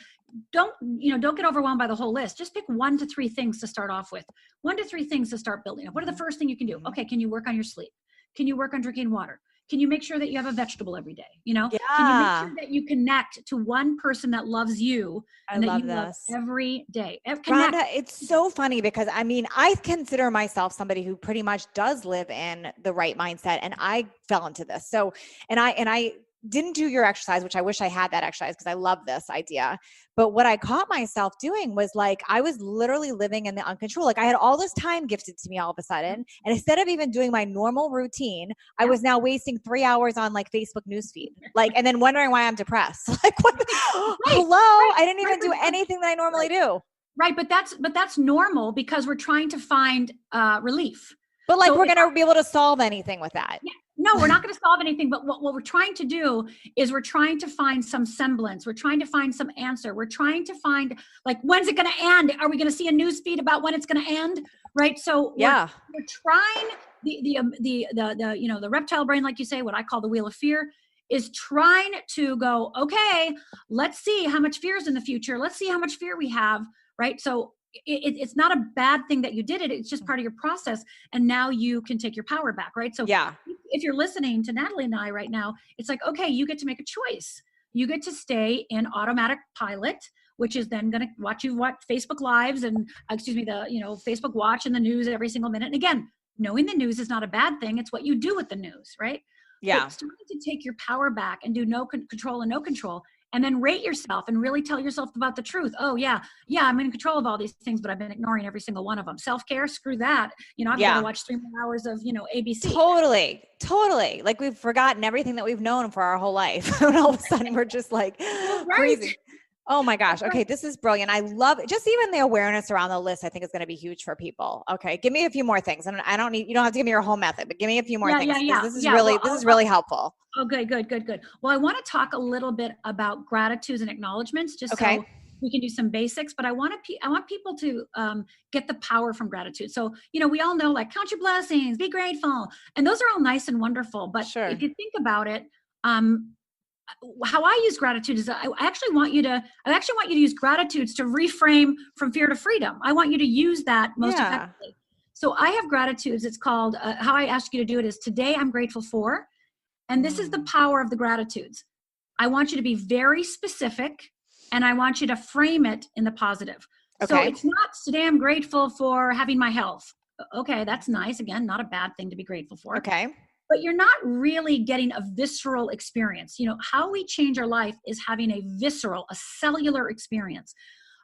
[SPEAKER 2] don't get overwhelmed by the whole list. Just pick 1 to 3 things to start off with. 1 to 3 things to start building up. What are the first thing you can do? Okay, can you work on your sleep? Can you work on drinking water? Can you make sure that you have a vegetable every day? Can you make sure that you connect to one person that loves you and that you love every day?
[SPEAKER 1] Rhonda, it's so funny because I consider myself somebody who pretty much does live in the right mindset, and I fell into this. So, and I didn't do your exercise, which I wish I had that exercise because I love this idea. But what I caught myself doing was like, I was literally living in the uncontrol. Like I had all this time gifted to me all of a sudden. And instead of even doing my normal routine, I was now wasting 3 hours on like Facebook newsfeed, like, and then wondering why I'm depressed. Like, what? Hello? I didn't even do anything that I normally do.
[SPEAKER 2] Right. But that's normal because we're trying to find relief.
[SPEAKER 1] But like, we're going to be able to solve anything with that.
[SPEAKER 2] Yeah. No, we're not going to solve anything. But what we're trying to do is we're trying to find some semblance. We're trying to find some answer. We're trying to find like, when's it going to end? Are we going to see a news feed about when it's going to end? Right. So we're trying the reptile brain, like you say, what I call the wheel of fear, is trying to go, okay, let's see how much fear is in the future. Let's see how much fear we have. Right. So it's not a bad thing that you did it. It's just part of your process. And now you can take your power back. Right. So if you're listening to Natalie and I right now, it's like, okay, you get to make a choice. You get to stay in automatic pilot, which is then going to watch Facebook Lives and Facebook Watch and the news every single minute. And again, knowing the news is not a bad thing. It's what you do with the news. Right.
[SPEAKER 1] Yeah.
[SPEAKER 2] But starting to take your power back and do no control and no control. And then rate yourself and really tell yourself about the truth. Oh yeah, I'm in control of all these things, but I've been ignoring every single one of them. Self-care, screw that. I've got to watch 3 more hours of, ABC.
[SPEAKER 1] Totally. Like we've forgotten everything that we've known for our whole life. And all of a sudden we're just like crazy. Oh my gosh. Okay. This is brilliant. I love it. Just even the awareness around the list, I think is going to be huge for people. Okay. Give me a few more things. And you don't have to give me your whole method, but give me a few more things. This is really helpful.
[SPEAKER 2] Okay, good. Well, I want to talk a little bit about gratitudes and acknowledgements, just so we can do some basics, but I want people to get the power from gratitude. So, we all know, like, count your blessings, be grateful. And those are all nice and wonderful. But if you think about it, how I use gratitude is I actually want you to use gratitudes to reframe from fear to freedom. I want you to use that most effectively. So I have gratitudes. It's called, how I ask you to do it is, today I'm grateful for. And this is the power of the gratitudes. I want you to be very specific, and I want you to frame it in the positive. Okay. So it's not, today I'm grateful for having my health. Okay, that's nice. Again, not a bad thing to be grateful for.
[SPEAKER 1] Okay.
[SPEAKER 2] But you're not really getting a visceral experience. How we change our life is having a cellular experience.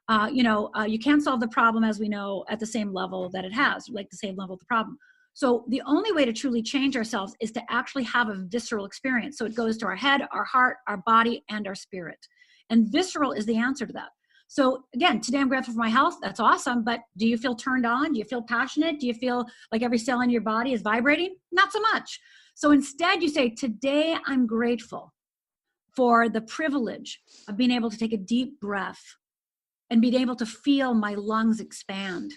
[SPEAKER 2] You can't solve the problem, as we know, at the same level that it has, like the same level of the problem. So the only way to truly change ourselves is to actually have a visceral experience. So it goes to our head, our heart, our body, and our spirit. And visceral is the answer to that. So again, today I'm grateful for my health. That's awesome. But do you feel turned on? Do you feel passionate? Do you feel like every cell in your body is vibrating? Not so much. So instead you say, today I'm grateful for the privilege of being able to take a deep breath and being able to feel my lungs expand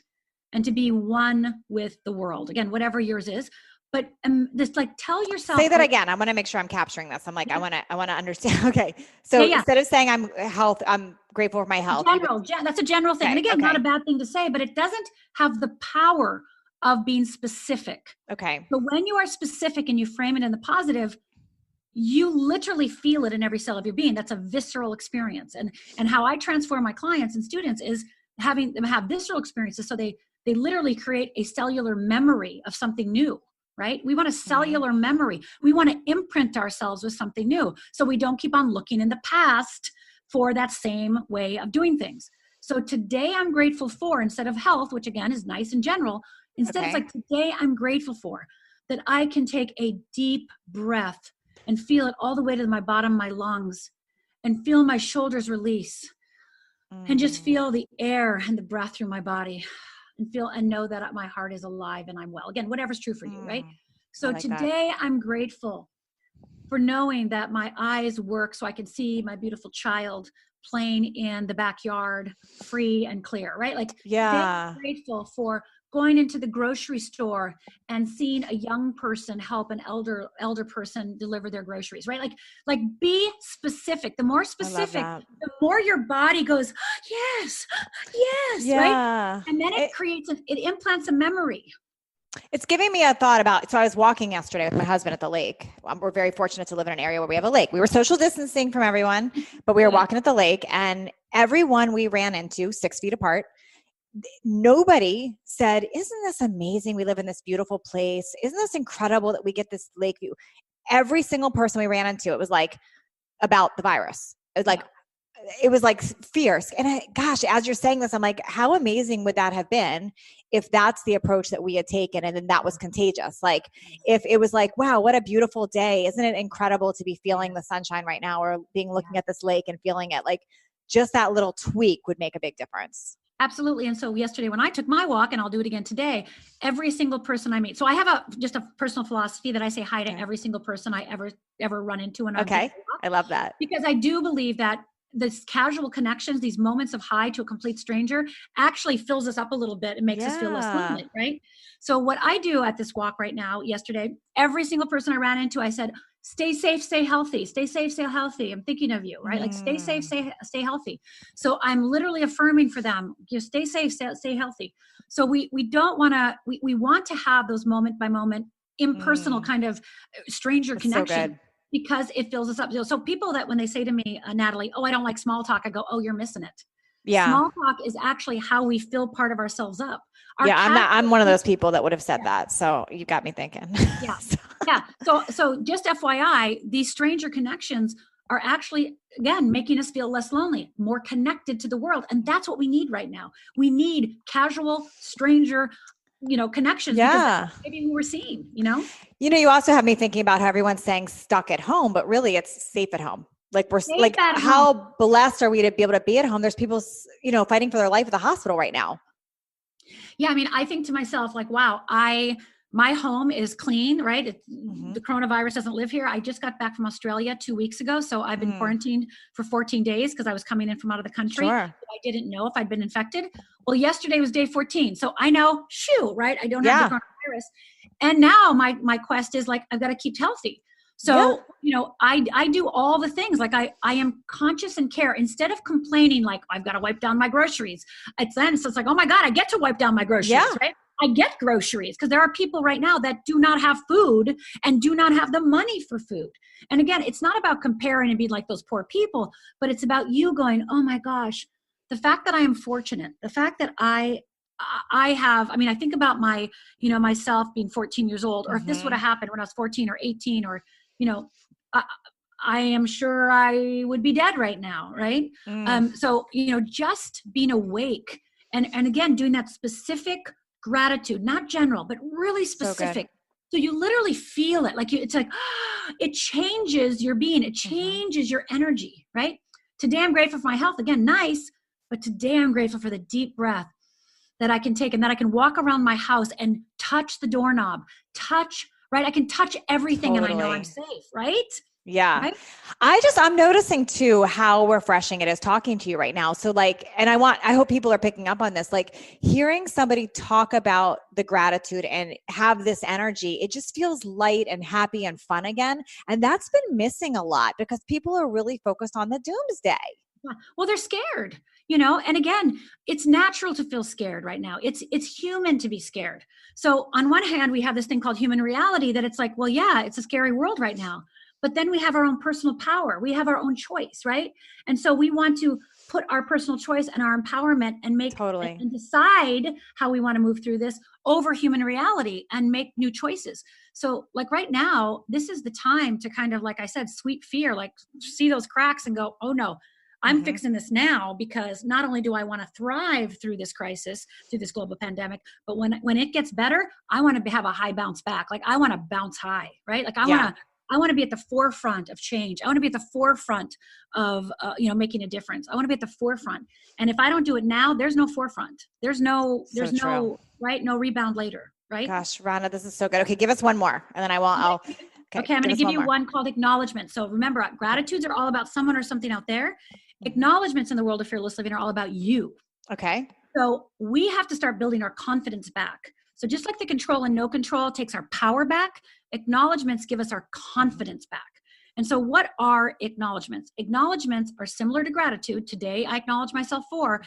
[SPEAKER 2] and to be one with the world. Again, whatever yours is. But just like tell yourself.
[SPEAKER 1] Say that again. I want to make sure I'm capturing this. I'm like, I want to understand. Okay. So instead of saying I'm grateful for my health.
[SPEAKER 2] That's a general thing. And again, not a bad thing to say, but it doesn't have the power of being specific.
[SPEAKER 1] Okay.
[SPEAKER 2] But when you are specific and you frame it in the positive, you literally feel it in every cell of your being. That's a visceral experience. And how I transform my clients and students is having them have visceral experiences. So they literally create a cellular memory of something new, right? We want a cellular memory. We want to imprint ourselves with something new. So we don't keep on looking in the past for that same way of doing things. So today I'm grateful for, instead of health, which again is nice in general, instead it's like, today I'm grateful for that I can take a deep breath and feel it all the way to my bottom of my lungs and feel my shoulders release and just feel the air and the breath through my body and feel and know that my heart is alive and I'm well. Again, whatever's true for you, right? So today I'm grateful for knowing that my eyes work so I can see my beautiful child playing in the backyard free and clear, right? Like, I'm grateful for going into the grocery store and seeing a young person help an elder person deliver their groceries, right? Like be specific. The more specific, the more your body goes, yes, right? And then it implants a memory.
[SPEAKER 1] It's giving me a thought about, so I was walking yesterday with my husband at the lake. We're very fortunate to live in an area where we have a lake. We were social distancing from everyone, but we were walking at the lake, and everyone we ran into 6 feet apart, nobody said, isn't this amazing? We live in this beautiful place. Isn't this incredible that we get this lake view? every single person we ran into, it was like about the virus. It was like fierce. And gosh, as you're saying this, I'm like, how amazing would that have been if that's the approach that we had taken and then that was contagious? Like if it was like, wow, what a beautiful day. Isn't it incredible to be feeling the sunshine right now, or looking at this lake and feeling it? Like just that little tweak would make a big difference.
[SPEAKER 2] Absolutely. And so yesterday when I took my walk, and I'll do it again today, every single person I meet. So I have just a personal philosophy that I say hi to every single person I ever run into. When
[SPEAKER 1] okay. I love that.
[SPEAKER 2] Because I do believe that this casual connections, these moments of hi to a complete stranger actually fills us up a little bit and makes us feel less lonely, right? So what I do at this walk right now, yesterday, every single person I ran into, I said, stay safe, stay healthy, stay safe, stay healthy. I'm thinking of you, right? Like stay safe, stay healthy. So I'm literally affirming for them, just stay safe, stay healthy. So we don't want to, we want to have those moment by moment, impersonal kind of stranger connection. So because it fills us up. So people that when they say to me, Natalie, oh, I don't like small talk, I go, oh, you're missing it. Yeah. Small talk is actually how we fill part of ourselves up.
[SPEAKER 1] I'm one of those people that would have said that. So you got me thinking.
[SPEAKER 2] Yeah. Yeah. So just FYI, these stranger connections are actually, again, making us feel less lonely, more connected to the world. And that's what we need right now. We need casual stranger connections. Yeah. Because maybe we're seeing,
[SPEAKER 1] you also have me thinking about how everyone's saying stuck at home, but really it's safe at home. Like we're like, how blessed are we to be able to be at home? There's people, fighting for their life at the hospital right now.
[SPEAKER 2] Yeah. I mean, I think to myself, like, wow, my home is clean, right? The coronavirus doesn't live here. I just got back from Australia 2 weeks ago. So I've been quarantined for 14 days because I was coming in from out of the country. Sure. I didn't know if I'd been infected. Well, yesterday was day 14. So I know, right? I don't have the coronavirus. And now my quest is like, I've got to keep healthy. So, I do all the things. Like I am conscious and care instead of complaining, like I've got to wipe down my groceries. So it's like, oh my God, I get to wipe down my groceries, right? I get groceries because there are people right now that do not have food and do not have the money for food. And again, it's not about comparing and being like those poor people, but it's about you going, oh my gosh, the fact that I am fortunate, the fact that I have, I think about my, myself being 14 years old, or if this would have happened when I was 14 or 18, or, I am sure I would be dead right now. Right. So, just being awake and again, doing that specific gratitude, not general, but really specific. So you literally feel it. Like it's like, it changes your being. It changes your energy, right? Today I'm grateful for my health. Again, nice. But today I'm grateful for the deep breath that I can take and that I can walk around my house and touch the doorknob, right? I can touch everything and I know I'm safe, right?
[SPEAKER 1] Yeah. Right? I'm noticing too, how refreshing it is talking to you right now. So and I hope people are picking up on this, like hearing somebody talk about the gratitude and have this energy, it just feels light and happy and fun again. And that's been missing a lot because people are really focused on the doomsday.
[SPEAKER 2] Well, they're scared, and again, it's natural to feel scared right now. It's human to be scared. So on one hand, we have this thing called human reality that it's like, well, yeah, it's a scary world right now. But then we have our own personal power. We have our own choice, right? And so we want to put our personal choice and our empowerment and make and decide how we want to move through this over human reality and make new choices. So like right now, this is the time to kind of, like I said, sweep fear, like see those cracks and go, oh no, I'm fixing this now, because not only do I want to thrive through this crisis, through this global pandemic, but when it gets better, I want to have a high bounce back. Like I want to bounce high, right? Like I want to be at the forefront of change. I want to be at the forefront of, making a difference. I want to be at the forefront. And if I don't do it now, there's no forefront. There's no rebound later. Right.
[SPEAKER 1] Gosh, Rhonda, this is so good. Okay. Give us one more and then I'll.
[SPEAKER 2] Okay. I'm going to give you one called Acknowledgement. So remember, gratitudes are all about someone or something out there. Acknowledgements in the world of fearless living are all about you.
[SPEAKER 1] Okay.
[SPEAKER 2] So we have to start building our confidence back. So just like the control and no control takes our power back, acknowledgements give us our confidence back. And so what are acknowledgements? Acknowledgements are similar to gratitude. Today, I acknowledge myself for,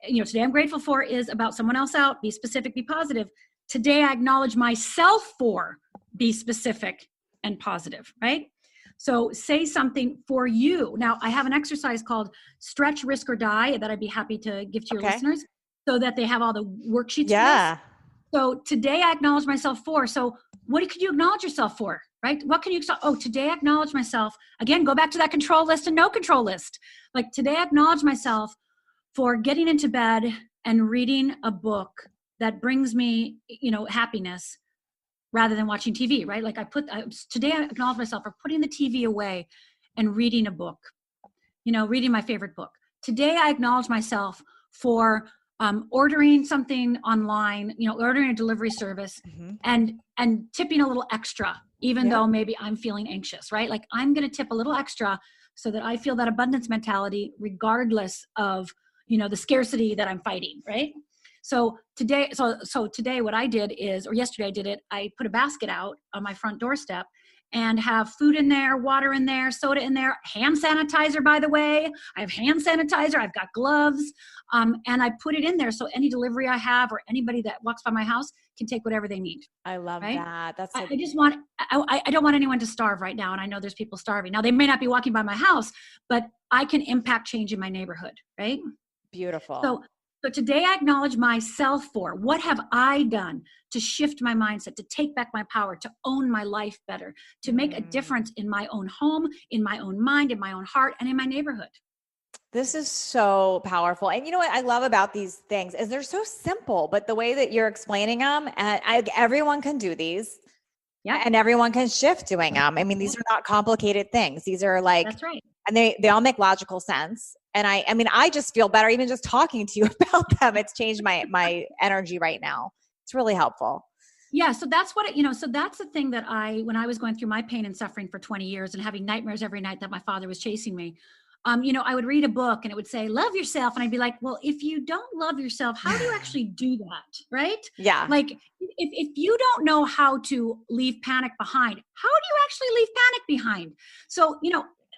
[SPEAKER 2] today I'm grateful for is about someone else out, be specific, be positive. Today, I acknowledge myself for, be specific and positive, right? So say something for you. Now, I have an exercise called Stretch, Risk, or Die that I'd be happy to give to your listeners so that they have all the worksheets.
[SPEAKER 1] Yeah.
[SPEAKER 2] For this. So today I acknowledge myself for. So what could you acknowledge yourself for? right? What can you, today I acknowledge myself. Again, go back to that control list and no control list. Like today I acknowledge myself for getting into bed and reading a book that brings me, happiness rather than watching TV, right? Like today I acknowledge myself for putting the TV away and reading a book, reading my favorite book. Today I acknowledge myself for ordering something online, ordering a delivery service and tipping a little extra, even though maybe I'm feeling anxious, right? Like I'm going to tip a little extra so that I feel that abundance mentality regardless of, the scarcity that I'm fighting, right? So today what I did is, or yesterday I did it, I put a basket out on my front doorstep and have food in there, water in there, soda in there, hand sanitizer, by the way. I have hand sanitizer, I've got gloves, and I put it in there so any delivery I have or anybody that walks by my house can take whatever they need.
[SPEAKER 1] I love that. That's
[SPEAKER 2] I don't want anyone to starve right now, and I know there's people starving. Now, they may not be walking by my house, but I can impact change in my neighborhood, right?
[SPEAKER 1] Beautiful.
[SPEAKER 2] So today I acknowledge myself for what have I done to shift my mindset, to take back my power, to own my life better, to make a difference in my own home, in my own mind, in my own heart, and in my neighborhood.
[SPEAKER 1] This is so powerful. And you know what I love about these things is they're so simple, but the way that you're explaining them, and everyone can do these. Yeah. And everyone can shift doing them. I mean, these are not complicated things. These are like,
[SPEAKER 2] that's right.
[SPEAKER 1] And they all make logical sense. And I mean, I just feel better even just talking to you about them. It's changed my energy right now. It's really helpful.
[SPEAKER 2] Yeah. So that's what, so that's the thing that when I was going through my pain and suffering for 20 years and having nightmares every night that my father was chasing me, I would read a book and it would say, love yourself. And I'd be like, well, if you don't love yourself, how do you actually do that? Right?
[SPEAKER 1] Yeah.
[SPEAKER 2] Like if you don't know how to leave panic behind, how do you actually leave panic behind? So,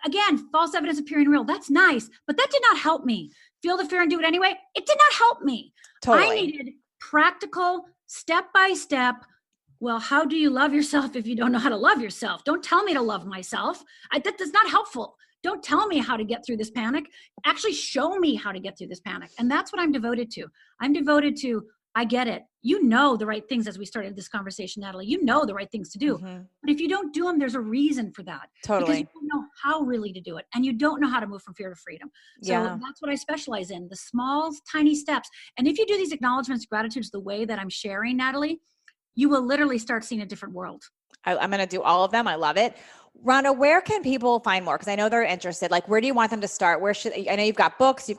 [SPEAKER 2] again, false evidence appearing real. That's nice, but that did not help me. Feel the fear and do it anyway. It did not help me.
[SPEAKER 1] Totally.
[SPEAKER 2] I needed practical, step-by-step. Well, how do you love yourself if you don't know how to love yourself? Don't tell me to love myself. That's not helpful. Don't tell me how to get through this panic. Actually show me how to get through this panic. And that's what I'm devoted to. I'm devoted to, I get it. You know the right things as we started this conversation, Natalie. You know the right things to do. But if you don't do them, there's a reason for that.
[SPEAKER 1] Totally.
[SPEAKER 2] Because you don't know how really to do it. And you don't know how to move from fear to freedom. So that's what I specialize in, the small, tiny steps. And if you do these acknowledgements, gratitudes the way that I'm sharing, Natalie, you will literally start seeing a different world.
[SPEAKER 1] I'm going to do all of them. I love it. Rhonda, where can people find more? Because I know they're interested. Like, where do you want them to start? I know you've got books,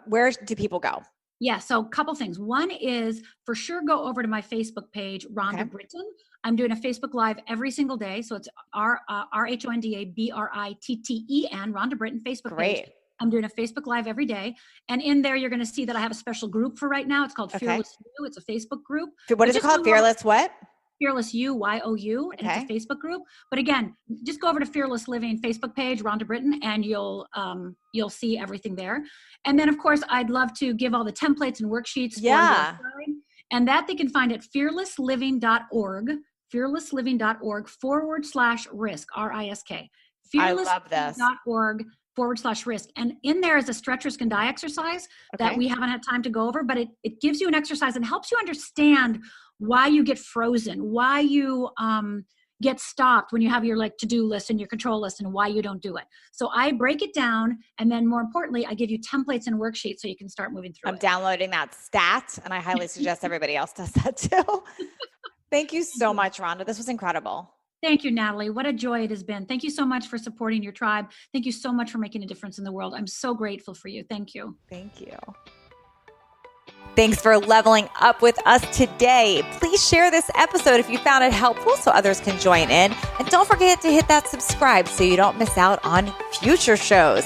[SPEAKER 1] where do people go?
[SPEAKER 2] Yeah. So a couple things. One is for sure go over to my Facebook page, Rhonda Britten. I'm doing a Facebook Live every single day. So it's RHONDA BRITTEN, Rhonda Britten Facebook page. I'm doing a Facebook Live every day. And in there, you're going to see that I have a special group for right now. It's called Fearless You. It's a Facebook group.
[SPEAKER 1] What is it called? Fearless what?
[SPEAKER 2] Fearless You, YOU, and it's a Facebook group. But again, just go over to Fearless Living Facebook page, Rhonda Britten, and you'll see everything there. And then, of course, I'd love to give all the templates and worksheets.
[SPEAKER 1] Yeah.
[SPEAKER 2] And that they can find at fearlessliving.org, fearlessliving.org/risk, RISK.
[SPEAKER 1] I love this.
[SPEAKER 2] fearlessliving.org/risk. And in there is a stretch, risk, and die exercise that we haven't had time to go over, but it gives you an exercise and helps you understand why you get frozen, why you get stopped when you have your to-do list and your control list, and why you don't do it. So I break it down, and then more importantly, I give you templates and worksheets so you can start moving through
[SPEAKER 1] I'm downloading that stat, and I highly suggest everybody else does that too. Thank you so much, Rhonda. This was incredible.
[SPEAKER 2] Thank you, Natalie. What a joy it has been. Thank you so much for supporting your tribe. Thank you so much for making a difference in the world. I'm so grateful for you. Thank you.
[SPEAKER 1] Thank you. Thanks for leveling up with us today. Please share this episode if you found it helpful so others can join in. And don't forget to hit that subscribe so you don't miss out on future shows.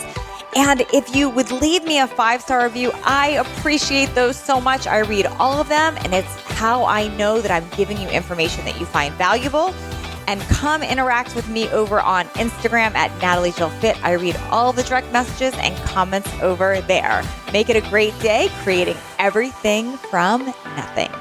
[SPEAKER 1] And if you would leave me a 5-star review, I appreciate those so much. I read all of them, and it's how I know that I'm giving you information that you find valuable. And come interact with me over on Instagram at Natalie Jill Fit. I read all the direct messages and comments over there. Make it a great day, creating everything from nothing.